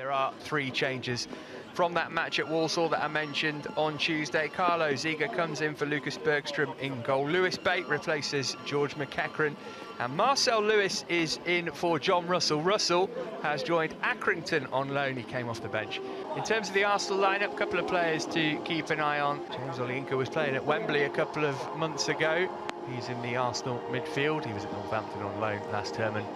There are 3 changes from that match at Walsall that I mentioned on Tuesday. Carlo Ziga comes in for Lucas Bergstrom in goal. Lewis Bate replaces George McEachran. And Marcel Lewis is in for John Russell. Russell has joined Accrington on loan. He came off the bench. In terms of the Arsenal lineup, a couple of players to keep an eye on. James Olyinka was playing at Wembley a couple of months ago. He's in the Arsenal midfield. He was at Northampton on loan last term. And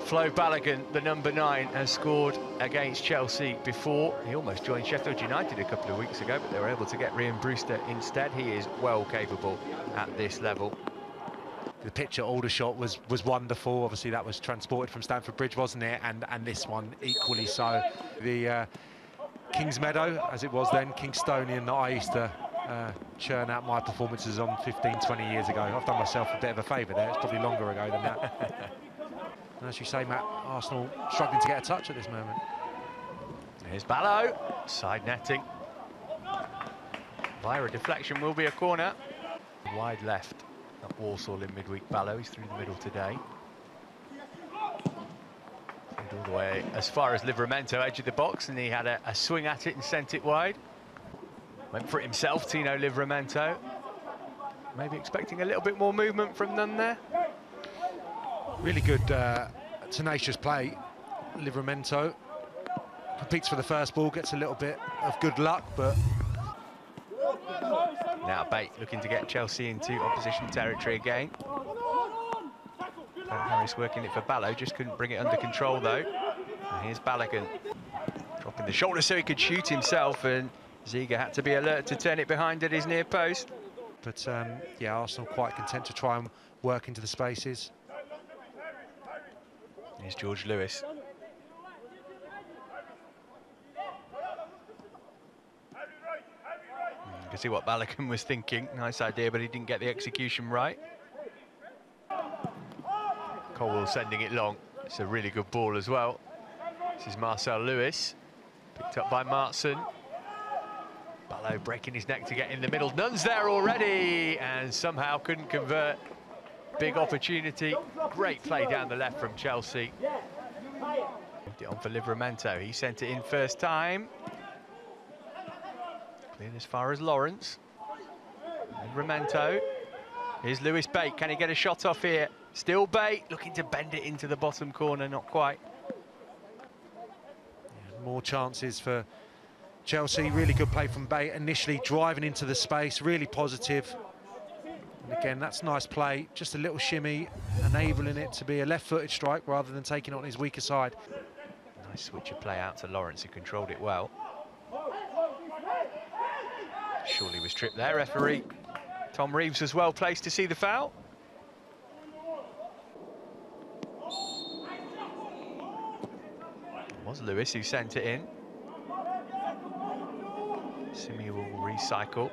Flo Balogun, the number 9, has scored against Chelsea before. He almost joined Sheffield United a couple of weeks ago, but they were able to get Ryan Brewster instead. He is well capable at this level. The pitch at Aldershot was wonderful. Obviously, that was transported from Stamford Bridge, wasn't it? And this one equally so. The Kings Meadow, as it was then, Kingstonian, that I used to churn out my performances on 15, 20 years ago. I've done myself a bit of a favour there. It's probably longer ago than that. And as you say, Matt, Arsenal struggling to get a touch at this moment. Here's Ballo, side netting. Via a deflection will be a corner. Wide left at Walsall in midweek. Ballo, he's through the middle today. All the way as far as Livremento, edge of the box, and he had a swing at it and sent it wide. Went for it himself, Tino Livremento. Maybe expecting a little bit more movement from Nunn there. Really good, tenacious play. Livremento competes for the first ball, gets a little bit of good luck, but... Now Bate looking to get Chelsea into opposition territory again. Harris working it for Ballo, just couldn't bring it under control though. And here's Balogun dropping the shoulder so he could shoot himself, and Ziga had to be alert to turn it behind at his near post. But yeah, Arsenal quite content to try and work into the spaces. Here's George Lewis. You can see what Balogun was thinking. Nice idea, but he didn't get the execution right. Colwill sending it long. It's a really good ball as well. This is Marcel Lewis, picked up by Maatsen. Ballo breaking his neck to get in the middle. Nunn's there already, and somehow couldn't convert. Big opportunity. Great play down the left from Chelsea. Moved it on for Livremento. He sent it in first time. Cleared as far as Lawrence. Livremento. Here's Lewis Bate. Can he get a shot off here? Still Bate, looking to bend it into the bottom corner, not quite. Yeah, more chances for Chelsea. Really good play from Bate, initially driving into the space, really positive. And again, that's nice play, just a little shimmy, enabling it to be a left-footed strike rather than taking it on his weaker side. Nice switch of play out to Lawrence, who controlled it well. Surely was tripped there, referee. Tom Reeves was well placed to see the foul. It was Lewis who sent it in. Simi will recycle.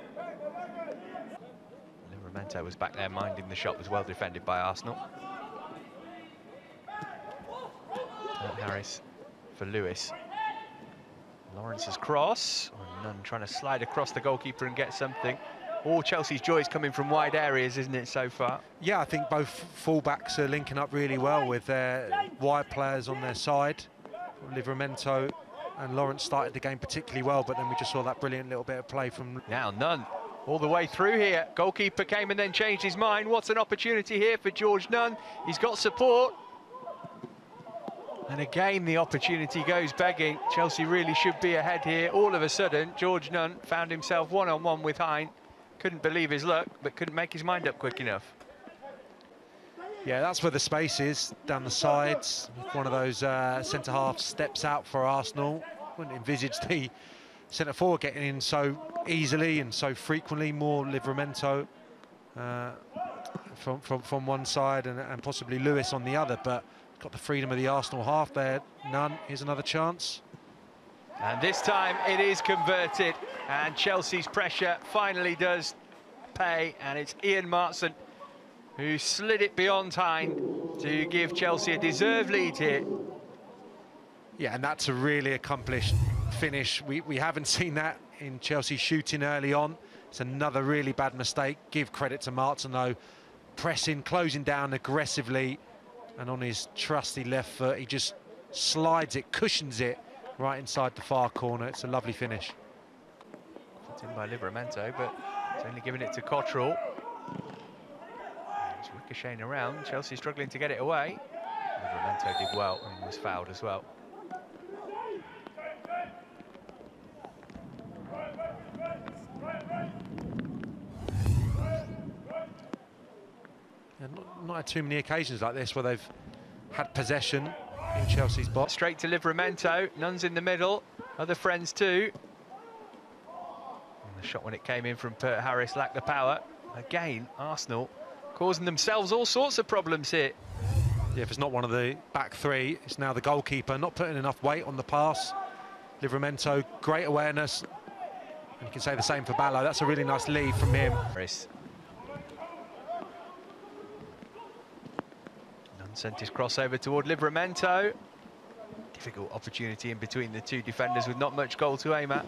Livremento was back there minding the shot, was well defended by Arsenal. Harris for Lewis. Lawrence's cross. Oh, Nunn trying to slide across the goalkeeper and get something. All Chelsea's joy is coming from wide areas, isn't it, so far? Yeah, I think both fullbacks are linking up really well with their wide players on their side. Livremento and Lawrence started the game particularly well, but then we just saw that brilliant little bit of play from... Now Nunn all the way through here. Goalkeeper came and then changed his mind. What's an opportunity here for George Nunn? He's got support. And again, the opportunity goes begging. Chelsea really should be ahead here. All of a sudden, George Nunn found himself one-on-one with Hein. Couldn't believe his luck, but couldn't make his mind up quick enough. Yeah, that's where the space is, down the sides. One of those centre-half steps out for Arsenal. Wouldn't envisage the centre-forward getting in so easily and so frequently. More Livremento from one side and possibly Lewis on the other, but got the freedom of the Arsenal half there. Nunn, here's another chance. And this time it is converted, and Chelsea's pressure finally does pay, and it's Ian Maatsen who slid it beyond Hein to give Chelsea a deserved lead here. Yeah, and that's a really accomplished finish. We haven't seen that in Chelsea shooting early on. It's another really bad mistake. Give credit to Maatsen though. Pressing, closing down aggressively, and on his trusty left foot, he just slides it, cushions it, right inside the far corner. It's a lovely finish. Put in by Livremento, but it's only giving it to Cottrell. It's ricocheting around. Chelsea struggling to get it away. Livremento did well and was fouled as well. Not had too many occasions like this where they've had possession in Chelsea's box. Straight to Livremento. Nunn's in the middle. Other friends too. And the shot when it came in from Pert Harris lacked the power. Again, Arsenal causing themselves all sorts of problems here. Yeah, if it's not one of the back three, it's now the goalkeeper not putting enough weight on the pass. Livremento, great awareness. And you can say the same for Balogun. That's a really nice lead from him. Nunn sent his crossover toward Livremento. Difficult opportunity in between the two defenders with not much goal to aim at.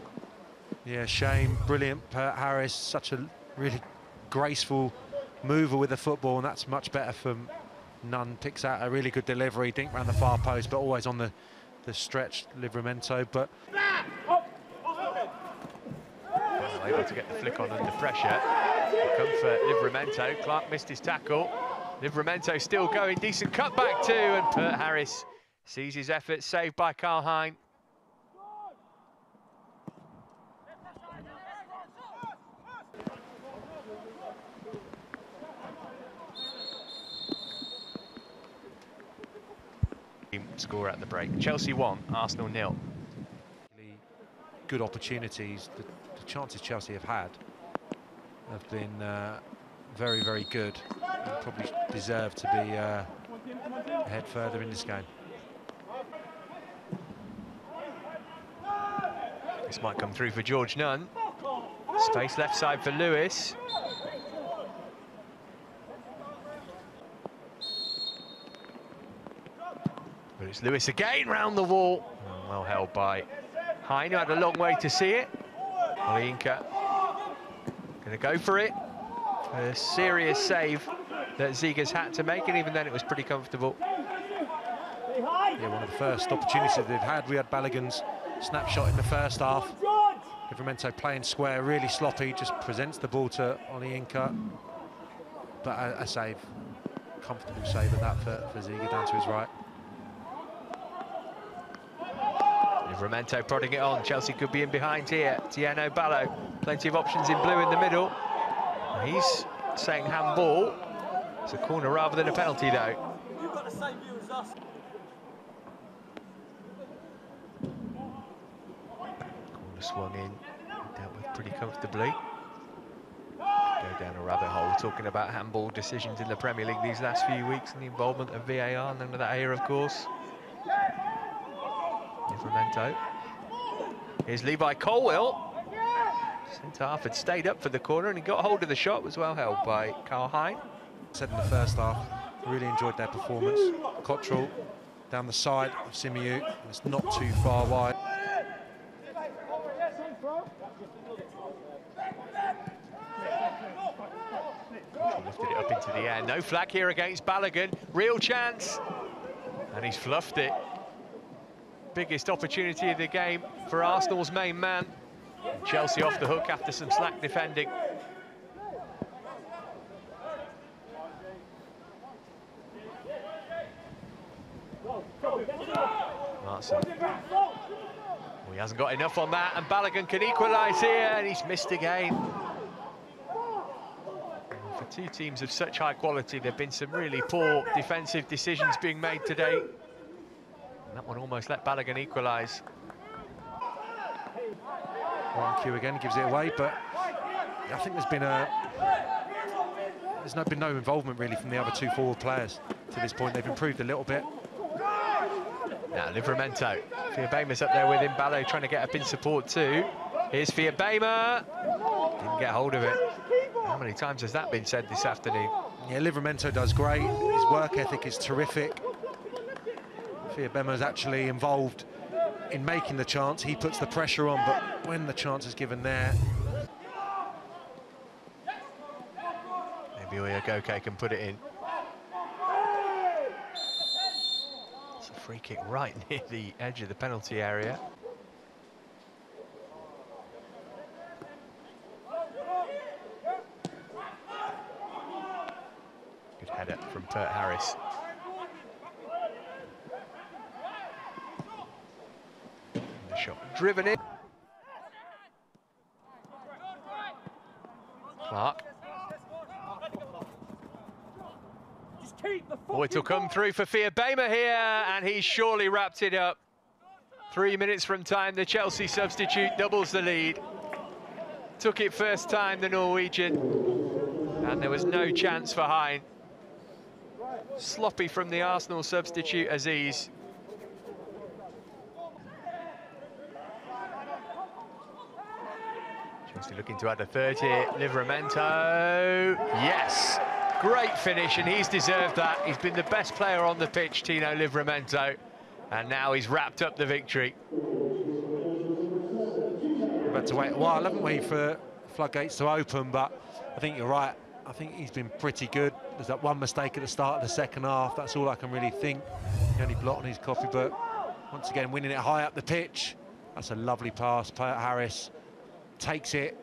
Yeah, shame. Brilliant. Pert Harris, such a really graceful mover with the football, and that's much better from Nunn. Picks out a really good delivery, dink round the far post, but always on the stretch, Livremento. But able to get the flick on under pressure. Comfort, Livremento. Clark missed his tackle. Livremento still going, decent cutback too, and Pert Harris sees his effort, saved by Carl Hein. Score at the break. Chelsea 1, Arsenal 0. Good opportunities. The chances Chelsea have had have been very, very good. And probably deserve to be ahead further in this game. This might come through for George Nunn. Space left side for Lewis. But it's Lewis again round the wall. Oh, well held by Hein, who had a long way to see it. Olyinka going to go for it. A serious save that Ziga's had to make, and even then it was pretty comfortable. Yeah, one of the first opportunities they've had. We had Balogun's snapshot in the first half. Livremento playing square, really sloppy, just presents the ball to Olyinka. But a save, comfortable save at that for Ziga down to his right. Livremento prodding it on. Chelsea could be in behind here. Tieno Balo, plenty of options in blue in the middle. He's saying handball. It's a corner rather than a penalty, though. You've got the same view as us. Corner swung in, dealt with pretty comfortably. Go down a rabbit hole talking about handball decisions in the Premier League these last few weeks and the involvement of VAR. None of that here, of course. Livremento. Here's Levi Colwill. Centre half had stayed up for the corner and he got hold of the shot. Was well held by Carl Hein. Said in the first half, really enjoyed their performance. Cottrell down the side of Simiu. It's not too far wide. Lifted it up into the air. No flag here against Balogun. Real chance. And he's fluffed it. Biggest opportunity of the game for Arsenal's main man. Chelsea off the hook after some slack defending. Maatsen. Well, he hasn't got enough on that, and Balogun can equalise here, and he's missed again. For two teams of such high quality, there have been some really poor defensive decisions being made today. And that one almost let Balogun equalise. One cue again, gives it away, but I think there's been no involvement really from the other two forward players to this point. They've improved a little bit. Now Livremento. Fiabema's up there with him. Balo trying to get up in support too. Here's Fiabema. Didn't get hold of it. How many times has that been said this afternoon? Yeah, Livremento does great. His work ethic is terrific. Fiabema's actually involved in making the chance. He puts the pressure on, but when the chance is given there... Maybe Oyagoke can put it in. It's a free kick right near the edge of the penalty area. Header from Pert Harris. The shot driven in. Clark. Oh, it'll come through for Fiabema here, and he's surely wrapped it up. 3 minutes from time, the Chelsea substitute doubles the lead. Took it first time, the Norwegian, and there was no chance for Hein. Sloppy from the Arsenal substitute, Aziz. Chelsea looking to add a third here. Livremento, yes! Great finish, and he's deserved that. He's been the best player on the pitch, Tino Livremento, and now he's wrapped up the victory. We've had to wait a while, haven't we, for floodgates to open, but I think you're right. I think he's been pretty good. There's that one mistake at the start of the second half. That's all I can really think. He only blotted on his copybook. Once again, winning it high up the pitch. That's a lovely pass. Pert Harris takes it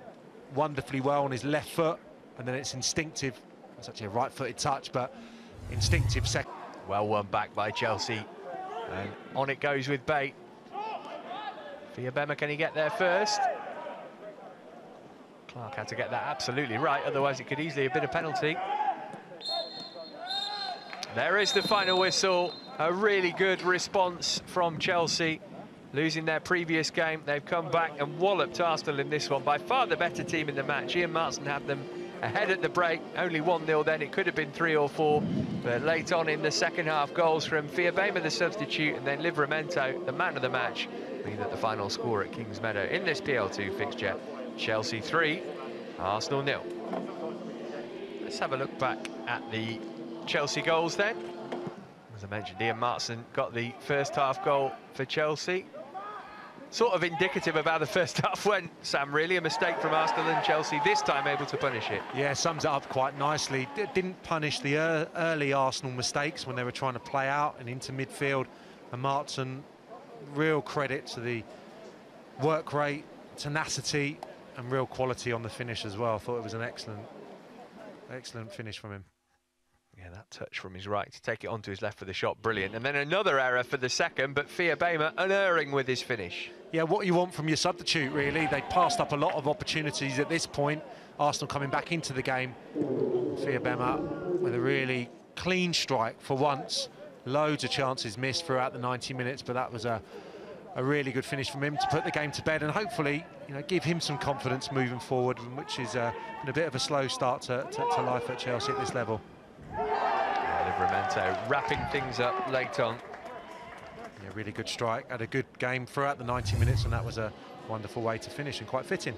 wonderfully well on his left foot, and then it's instinctive. It's actually a right-footed touch, but instinctive second. Well won back by Chelsea, and on it goes with Bate. Fiabema, can he get there first? Clark had to get that absolutely right, otherwise it could easily have been a penalty. There is the final whistle. A really good response from Chelsea. Losing their previous game, they've come back and walloped Arsenal in this one. By far the better team in the match. Ian Maatsen had them ahead at the break, only 1-0 then. It could have been 3 or 4, but late on in the second half, goals from Fiabema, the substitute, and then Livremento, the man of the match, lead at the final score at Kings Meadow in this PL2 fixture. Chelsea 3, Arsenal 0. Let's have a look back at the Chelsea goals then. As I mentioned, Ian Maatsen got the first half goal for Chelsea. Sort of indicative of how the first half went, Sam, really. A mistake from Arsenal, and Chelsea this time able to punish it. Yeah, sums it up quite nicely. Didn't punish the early Arsenal mistakes when they were trying to play out and into midfield. And Maatsen, real credit to the work rate, tenacity, and real quality on the finish as well. I thought it was an excellent finish from him. Yeah, that touch from his right to take it onto his left for the shot, brilliant. And then another error for the second, but Fiabema unerring with his finish. Yeah, what you want from your substitute, really. They passed up a lot of opportunities at this point. Arsenal coming back into the game. Fiabema with a really clean strike for once. Loads of chances missed throughout the 90 minutes, but that was a really good finish from him to put the game to bed and hopefully, you know, give him some confidence moving forward, which is been a bit of a slow start to life at Chelsea at this level. Livremento wrapping things up late on. Yeah, really good strike. Had a good game throughout the 90 minutes, and that was a wonderful way to finish and quite fitting.